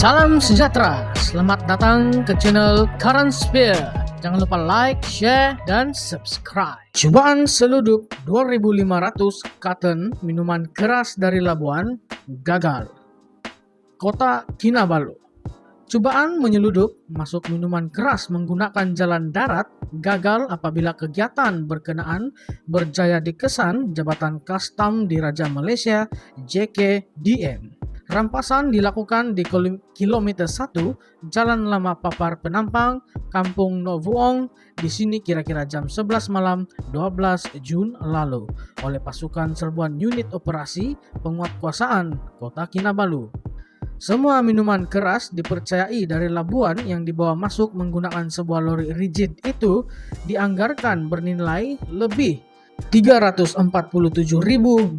Salam sejahtera, selamat datang ke channel Current Sphere. Jangan lupa like, share, dan subscribe. Cobaan seludup 2.500 karton minuman keras dari Labuan gagal. Kota Kinabalu. Cobaan menyeludup masuk minuman keras menggunakan jalan darat gagal apabila kegiatan berkenaan berjaya dikesan Jabatan Kastam Diraja Malaysia JKDM. Rampasan dilakukan di kilometer 1 Jalan Lama Papar Penampang, Kampung Novuong, di sini kira-kira jam 11 malam 12 Jun lalu oleh pasukan serbuan unit operasi penguatkuasaan Kota Kinabalu. Semua minuman keras dipercayai dari Labuan yang dibawa masuk menggunakan sebuah lori rigid itu dianggarkan bernilai lebih 347.223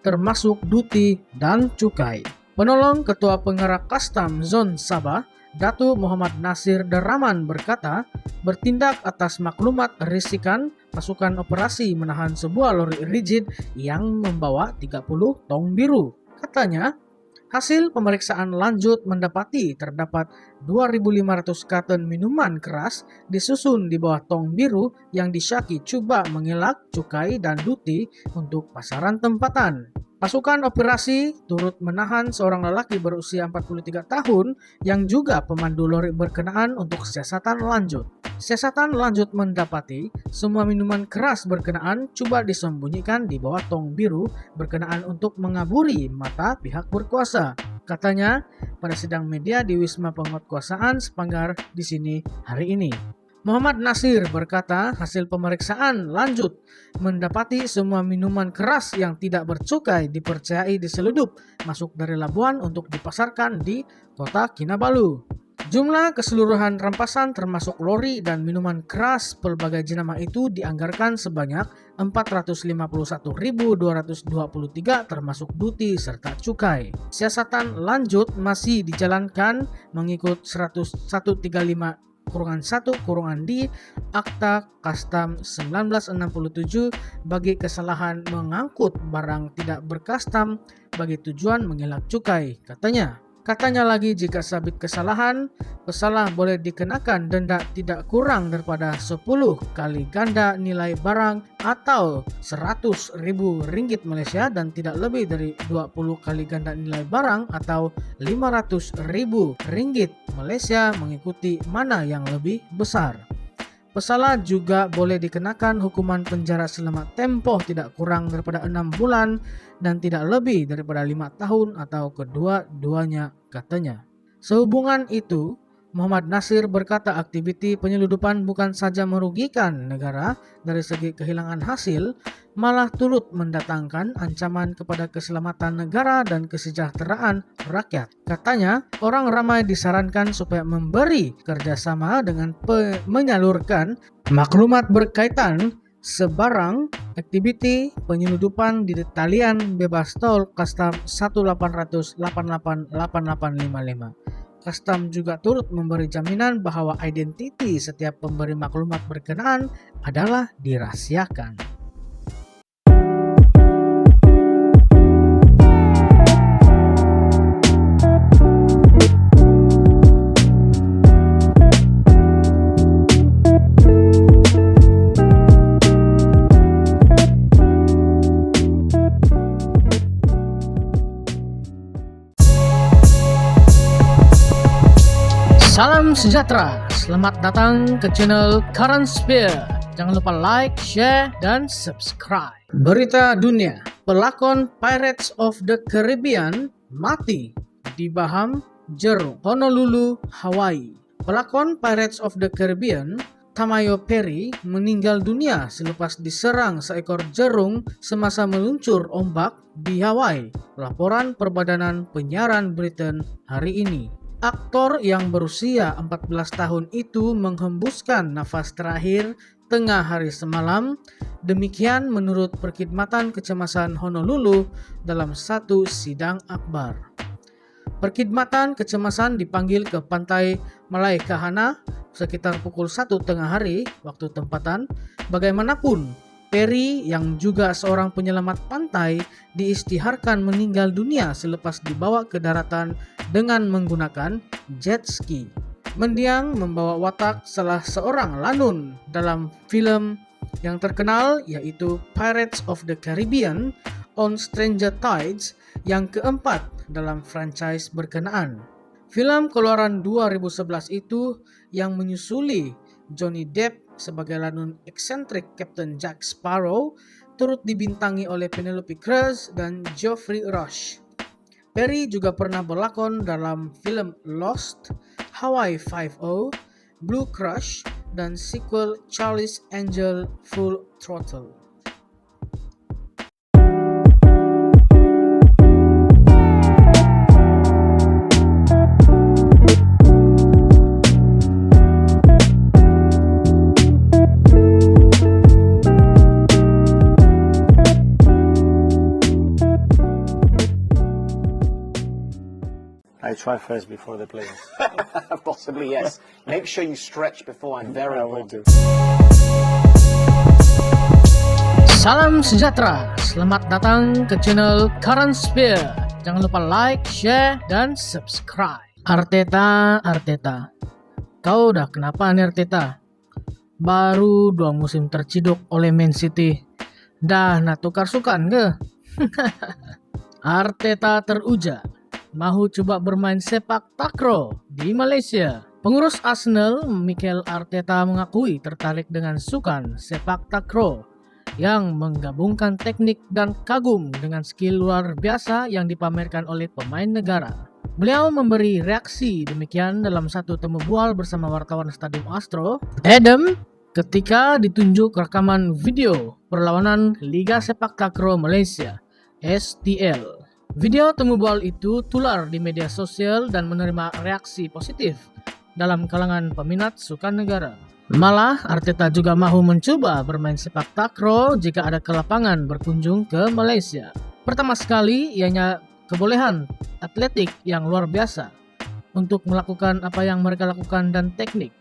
termasuk duti dan cukai. Penolong Ketua Pengarah Kastam Zon Sabah, Datuk Muhammad Nasir Deraman berkata, bertindak atas maklumat risikan pasukan operasi menahan sebuah lori rigid yang membawa 30 tong biru. Katanya, hasil pemeriksaan lanjut mendapati terdapat 2.500 karton minuman keras disusun di bawah tong biru yang disyaki cuba mengelak cukai dan duti untuk pasaran tempatan. Pasukan operasi turut menahan seorang lelaki berusia 43 tahun yang juga pemandu lori berkenaan untuk siasatan lanjut. Siasatan lanjut mendapati semua minuman keras berkenaan coba disembunyikan di bawah tong biru berkenaan untuk mengaburi mata pihak berkuasa. Katanya pada sidang media di Wisma Penguatkuasaan Sepanggar di sini hari ini. Muhammad Nasir berkata hasil pemeriksaan lanjut mendapati semua minuman keras yang tidak bercukai dipercayai diseludup masuk dari Labuan untuk dipasarkan di Kota Kinabalu. Jumlah keseluruhan rampasan termasuk lori dan minuman keras pelbagai jenama itu dianggarkan sebanyak 451.223 termasuk duti serta cukai. Siasatan lanjut masih dijalankan mengikut 135-1-D Akta Kastam 1967 bagi kesalahan mengangkut barang tidak berkastam bagi tujuan mengelak cukai, Katanya lagi jika sabit kesalahan, pesalah boleh dikenakan denda tidak kurang daripada 10 kali ganda nilai barang atau Rp100.000 Malaysia dan tidak lebih dari 20 kali ganda nilai barang atau Rp500.000 Malaysia mengikuti mana yang lebih besar. Pesalah juga boleh dikenakan hukuman penjara selama tempoh tidak kurang daripada 6 bulan dan tidak lebih daripada 5 tahun atau kedua-duanya, katanya. Sehubungan itu, Muhammad Nasir berkata aktiviti penyeludupan bukan saja merugikan negara dari segi kehilangan hasil, malah turut mendatangkan ancaman kepada keselamatan negara dan kesejahteraan rakyat. Katanya, orang ramai disarankan supaya memberi kerjasama dengan menyalurkan maklumat berkaitan sebarang aktiviti penyeludupan di talian bebas tol Kastam 1-800-88-8855. Kastam juga turut memberi jaminan bahwa identiti setiap pemberi maklumat berkenaan adalah dirahasiakan. Salam sejahtera, selamat datang ke channel Current Sphere. Jangan lupa like, share, dan subscribe. Berita dunia, pelakon Pirates of the Caribbean mati di Baham Jerung, Honolulu, Hawaii. Pelakon Pirates of the Caribbean Tamayo Perry meninggal dunia selepas diserang seekor jerung semasa meluncur ombak di Hawaii. Laporan Perbadanan Penyiaran Britain hari ini. Aktor yang berusia 14 tahun itu menghembuskan nafas terakhir tengah hari semalam. Demikian menurut Perkhidmatan Kecemasan Honolulu dalam satu sidang akbar. Perkhidmatan Kecemasan dipanggil ke pantai Malaekahana sekitar pukul 1 tengah hari waktu tempatan. Bagaimanapun, Perry yang juga seorang penyelamat pantai diisytiharkan meninggal dunia selepas dibawa ke daratan dengan menggunakan jet ski. Mendiang membawa watak salah seorang lanun dalam film yang terkenal yaitu Pirates of the Caribbean on Stranger Tides yang keempat dalam franchise berkenaan. Film keluaran 2011 itu yang menyusuli Johnny Depp sebagai lanun eksentrik Captain Jack Sparrow turut dibintangi oleh Penelope Cruz dan Geoffrey Rush. Perry juga pernah berlakon dalam film Lost, Hawaii Five-O, Blue Crush, dan sequel Charlie's Angel Full Throttle. I try first before the players. Possibly, yes. Make sure you stretch before I'm very I will do. Salam sejahtera, selamat datang ke channel Current Sphere. Jangan lupa like, share, dan subscribe. Arteta. Kau udah kenapa nih Arteta? Baru 2 musim terciduk oleh Man City. Dah nak tukar sukan ke? Arteta teruja mahu coba bermain sepak takraw di Malaysia. Pengurus Arsenal, Mikel Arteta, mengakui tertarik dengan sukan sepak takraw yang menggabungkan teknik dan kagum dengan skill luar biasa yang dipamerkan oleh pemain negara. Beliau memberi reaksi demikian dalam satu temu bual bersama wartawan Stadium Astro, Adam, ketika ditunjuk rekaman video perlawanan Liga Sepak Takraw Malaysia, STL. Video temu bual itu tular di media sosial dan menerima reaksi positif dalam kalangan peminat sukan negara. Malah, Arteta juga mahu mencoba bermain sepak takraw jika ada ke lapangan berkunjung ke Malaysia. Pertama sekali, ianya kebolehan atletik yang luar biasa untuk melakukan apa yang mereka lakukan dan teknik.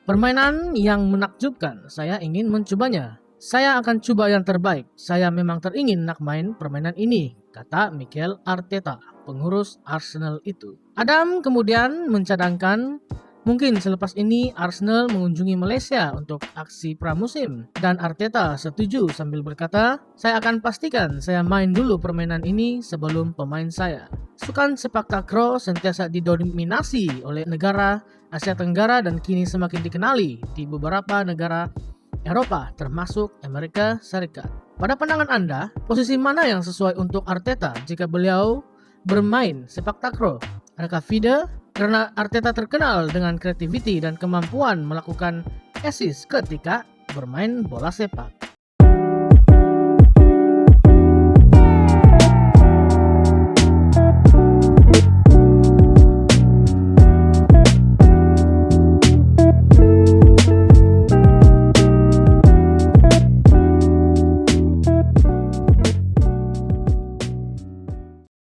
Permainan yang menakjubkan, saya ingin mencobanya. Saya akan coba yang terbaik. Saya memang teringin nak main permainan ini, kata Mikel Arteta, pengurus Arsenal itu. Adam kemudian mencadangkan mungkin selepas ini Arsenal mengunjungi Malaysia untuk aksi pramusim. Dan Arteta setuju sambil berkata, saya akan pastikan saya main dulu permainan ini sebelum pemain saya. Sukan sepak takraw sentiasa didominasi oleh negara Asia Tenggara dan kini semakin dikenali di beberapa negara Eropa termasuk Amerika Serikat. Pada pandangan Anda, posisi mana yang sesuai untuk Arteta jika beliau bermain sepak takraw? Adakah FIDE? Karena Arteta terkenal dengan kreativiti dan kemampuan melakukan assist ketika bermain bola sepak.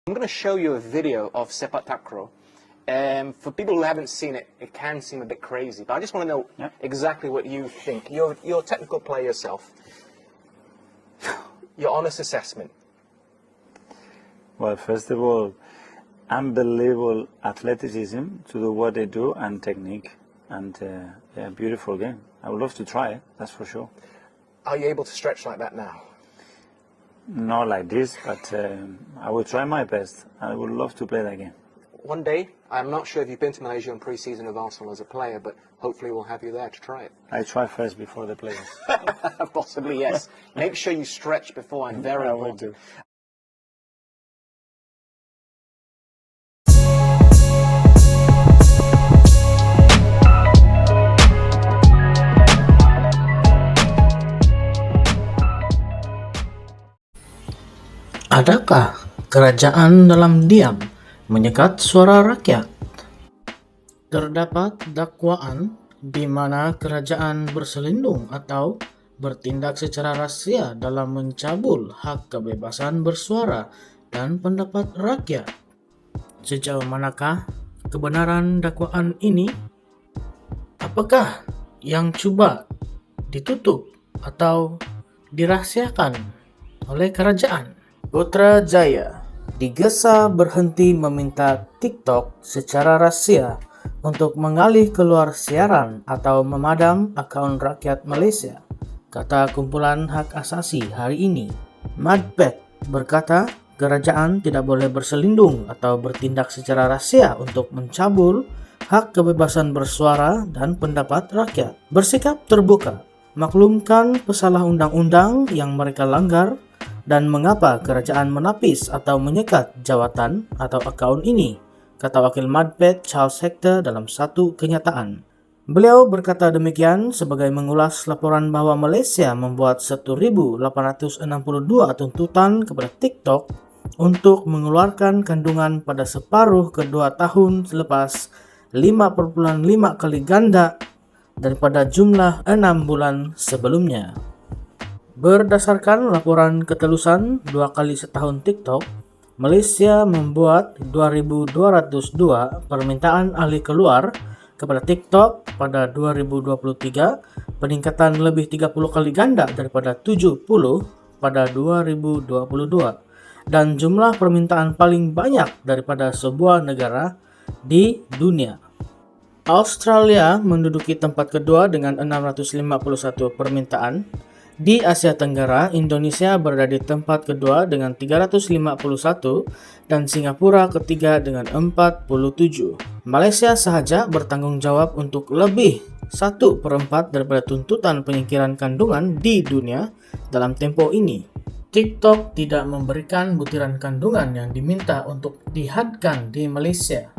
I'm going to show you a video of sepak takraw. For people who haven't seen it, it can seem a bit crazy, but I just want to know exactly what you think. You're a technical player yourself. Your honest assessment. Well, first of all, unbelievable athleticism to do what they do and technique. And yeah, beautiful game. I would love to try it, that's for sure. Are you able to stretch like that now? Not like this, but I will try my best. I would love to play that game. One day, I'm not sure if you've been to Malaysia in pre-season of Arsenal as a player, but hopefully we'll have you there to try it. I try first before the players. Possibly, yes. Make sure you stretch before I'm very I will important. do. Adakah kerajaan dalam diam menyekat suara rakyat? Terdapat dakwaan di mana kerajaan berselindung atau bertindak secara rahasia dalam mencabul hak kebebasan bersuara dan pendapat rakyat. Sejauh manakah kebenaran dakwaan ini? Apakah yang coba ditutup atau dirahasiakan oleh kerajaan. Putrajaya digesa berhenti meminta TikTok secara rahasia untuk mengalih keluar siaran atau memadam akun rakyat Malaysia, kata kumpulan hak asasi hari ini. Madpet berkata kerajaan tidak boleh berselindung atau bertindak secara rahasia untuk mencabul hak kebebasan bersuara dan pendapat rakyat. Bersikap terbuka, maklumkan pesalah undang-undang yang mereka langgar dan mengapa kerajaan menapis atau menyekat jawatan atau akaun ini, kata wakil Madpet Charles Hector dalam satu kenyataan. Beliau berkata demikian sebagai mengulas laporan bahwa Malaysia membuat 1.862 tuntutan kepada TikTok untuk mengeluarkan kandungan pada separuh kedua tahun selepas 5,5 kali ganda daripada jumlah 6 bulan sebelumnya. Berdasarkan laporan ketelusan 2 kali setahun TikTok, Malaysia membuat 2.202 permintaan alih keluar kepada TikTok pada 2023, peningkatan lebih 30 kali ganda daripada 70 pada 2022, dan jumlah permintaan paling banyak daripada sebuah negara di dunia. Australia menduduki tempat kedua dengan 651 permintaan. Di Asia Tenggara, Indonesia berada di tempat kedua dengan 351 dan Singapura ketiga dengan 47. Malaysia sahaja bertanggung jawab untuk lebih 1/4 daripada tuntutan penyingkiran kandungan di dunia dalam tempoh ini. TikTok tidak memberikan butiran kandungan yang diminta untuk dihadkan di Malaysia.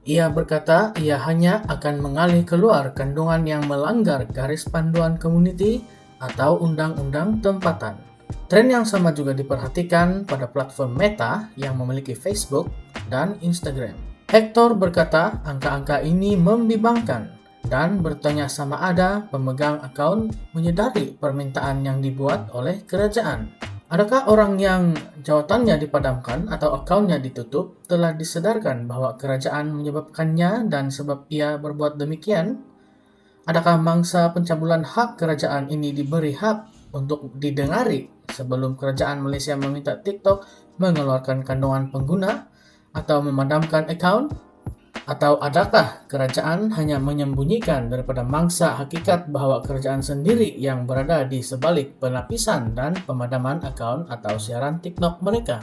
Ia berkata ia hanya akan mengalih keluar kandungan yang melanggar garis panduan komuniti atau undang-undang tempatan. Tren yang sama juga diperhatikan pada platform Meta yang memiliki Facebook dan Instagram. Hector berkata angka-angka ini membimbangkan dan bertanya sama ada pemegang akaun menyadari permintaan yang dibuat oleh kerajaan. Adakah orang yang jawatannya dipadamkan atau akaunnya ditutup telah disedarkan bahwa kerajaan menyebabkannya dan sebab ia berbuat demikian? Adakah mangsa pencabulan hak kerajaan ini diberi hak untuk didengari sebelum kerajaan Malaysia meminta TikTok mengeluarkan kandungan pengguna atau memadamkan akaun? Atau adakah kerajaan hanya menyembunyikan daripada mangsa hakikat bahwa kerajaan sendiri yang berada di sebalik penapisan dan pemadaman akaun atau siaran TikTok mereka?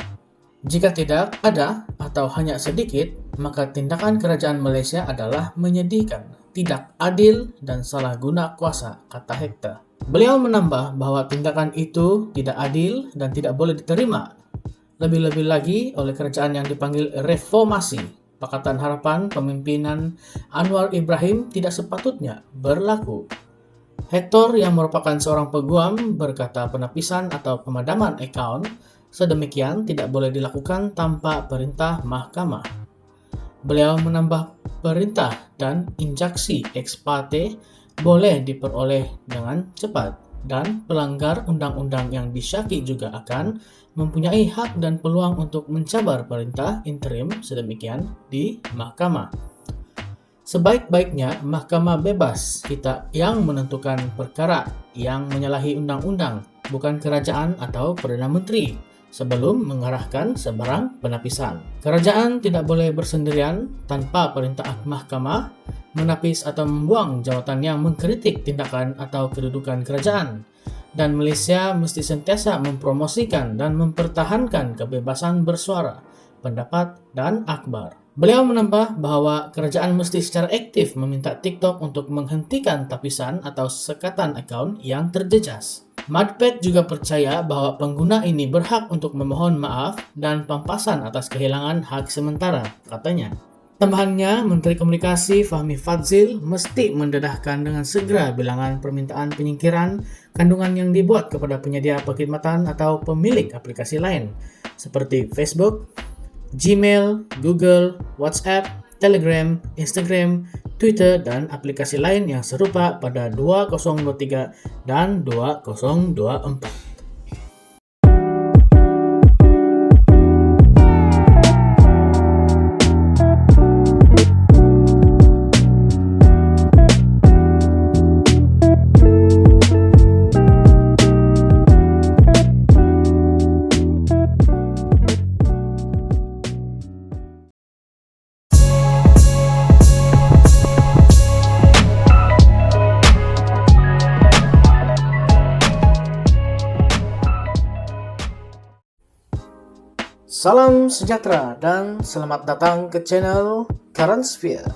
Jika tidak ada atau hanya sedikit, maka tindakan kerajaan Malaysia adalah menyedihkan, tidak adil, dan salah guna kuasa, kata Hector. Beliau menambah bahwa tindakan itu tidak adil dan tidak boleh diterima, lebih-lebih lagi oleh kerajaan yang dipanggil reformasi. Pakatan Harapan pemimpinan Anwar Ibrahim tidak sepatutnya berlaku. Hector yang merupakan seorang peguam berkata penapisan atau pemadaman akaun sedemikian tidak boleh dilakukan tanpa perintah mahkamah. Beliau menambah perintah dan injaksi ex parte boleh diperoleh dengan cepat dan pelanggar undang-undang yang disyaki juga akan mempunyai hak dan peluang untuk mencabar perintah interim sedemikian di mahkamah. Sebaik-baiknya mahkamah bebas kita yang menentukan perkara yang menyalahi undang-undang, bukan kerajaan atau Perdana Menteri, sebelum mengarahkan sebarang penapisan. Kerajaan tidak boleh bersendirian tanpa perintah mahkamah menapis atau membuang jawatan yang mengkritik tindakan atau kedudukan kerajaan. Dan Malaysia mesti sentiasa mempromosikan dan mempertahankan kebebasan bersuara, pendapat, dan akhbar. Beliau menambah bahwa kerajaan mesti secara aktif meminta TikTok untuk menghentikan tapisan atau sekatan akaun yang terjejas. Madpet juga percaya bahwa pengguna ini berhak untuk memohon maaf dan pampasan atas kehilangan hak sementara, katanya. Tambahannya, Menteri Komunikasi Fahmi Fadzil mesti mendedahkan dengan segera bilangan permintaan penyingkiran kandungan yang dibuat kepada penyedia perkhidmatan atau pemilik aplikasi lain seperti Facebook, Gmail, Google, WhatsApp, Telegram, Instagram, Twitter, dan aplikasi lain yang serupa pada 2023 dan 2024. Salam sejahtera dan selamat datang ke channel Current Sphere.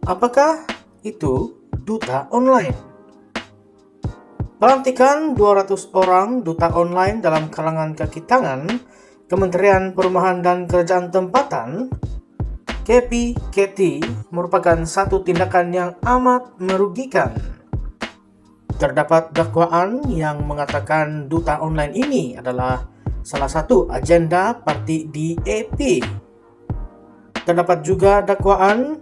Apakah itu duta online? Pelantikan 200 orang duta online dalam kalangan kaki tangan Kementerian Perumahan dan Kerajaan Tempatan KPKT merupakan satu tindakan yang amat merugikan. Terdapat dakwaan yang mengatakan duta online ini adalah salah satu agenda parti DAP. Terdapat juga dakwaan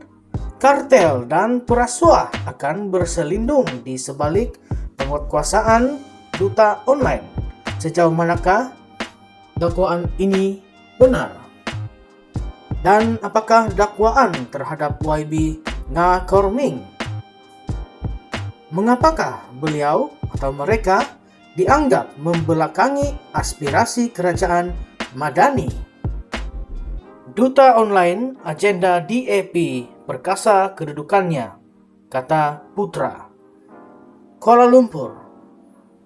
kartel dan perasuah akan berselindung di sebalik penguatkuasaan duta online. Sejauh manakah dakwaan ini benar? Dan apakah dakwaan terhadap YB Ngakorming? Mengapakah beliau atau mereka dianggap membelakangi aspirasi kerajaan Madani? Duta online agenda DAP perkasa kedudukannya, kata Putra. Kuala Lumpur.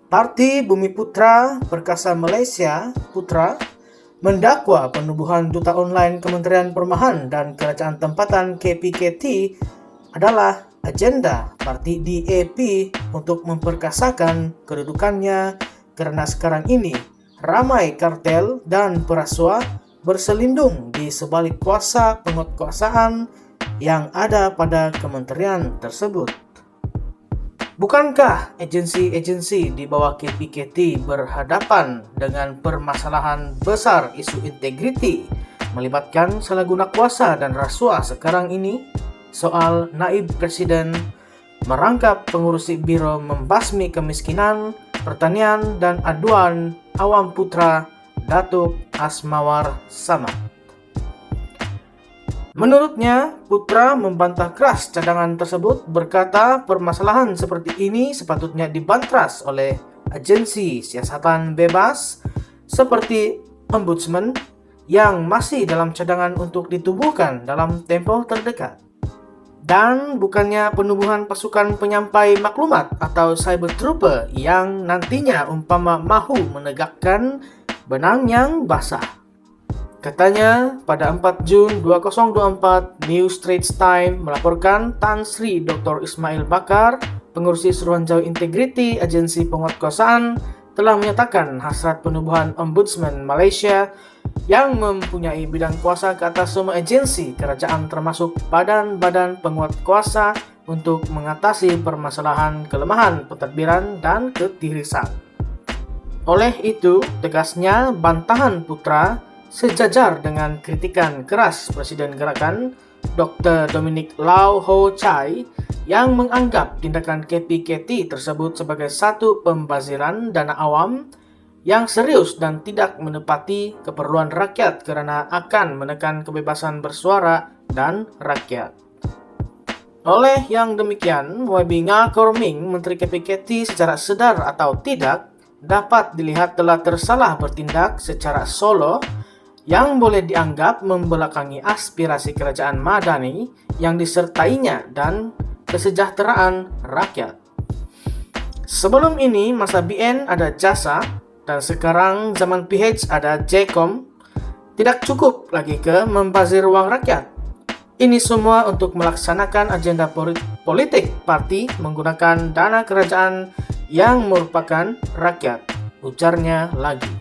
Parti Bumi Putra Perkasa Malaysia, Putra, mendakwa penubuhan duta online Kementerian Perumahan dan Kerajaan Tempatan KPKT adalah agenda parti DAP untuk memperkasakan kedudukannya karena sekarang ini ramai kartel dan perasuah berselindung di sebalik kuasa penguatkuasaan yang ada pada kementerian tersebut. Bukankah agensi-agensi di bawah KPKT berhadapan dengan permasalahan besar isu integriti melibatkan salah guna kuasa dan rasuah sekarang ini? Soal naib presiden merangkap pengurusi biro membasmi kemiskinan, pertanian, dan aduan awam Putra Datuk Asmawar Samad. Menurutnya, Putra membantah keras cadangan tersebut, berkata permasalahan seperti ini sepatutnya dibantras oleh agensi siasatan bebas seperti Ombudsman yang masih dalam cadangan untuk ditubuhkan dalam tempoh terdekat. Dan bukannya penubuhan pasukan penyampai maklumat atau cyber trooper yang nantinya umpama mahu menegakkan benang yang basah. Katanya, pada 4 Jun 2024, New Straits Times melaporkan Tan Sri Dr. Ismail Bakar, pengurusi Suruhanjaya Integriti Agensi Penguatkuasaan, telah menyatakan hasrat penubuhan Ombudsman Malaysia yang mempunyai bidang kuasa ke atas semua agensi kerajaan termasuk badan-badan penguat kuasa untuk mengatasi permasalahan kelemahan pentadbiran dan ketirisan. Oleh itu, tegasnya bantahan Putra sejajar dengan kritikan keras Presiden Gerakan Dr. Dominic Lau Ho Chai yang menganggap tindakan KPKT tersebut sebagai satu pembaziran dana awam yang serius dan tidak menepati keperluan rakyat karena akan menekan kebebasan bersuara dan rakyat. Oleh yang demikian, YB Ngakorming, Menteri KPKT secara sedar atau tidak, dapat dilihat telah tersalah bertindak secara solo yang boleh dianggap membelakangi aspirasi kerajaan Madani yang disertainya dan kesejahteraan rakyat. Sebelum ini, masa BN ada jasa, dan sekarang zaman PH ada JCOM, tidak cukup lagi ke membazir uang rakyat. Ini semua untuk melaksanakan agenda politik parti menggunakan dana kerajaan yang merupakan rakyat, ujarnya lagi.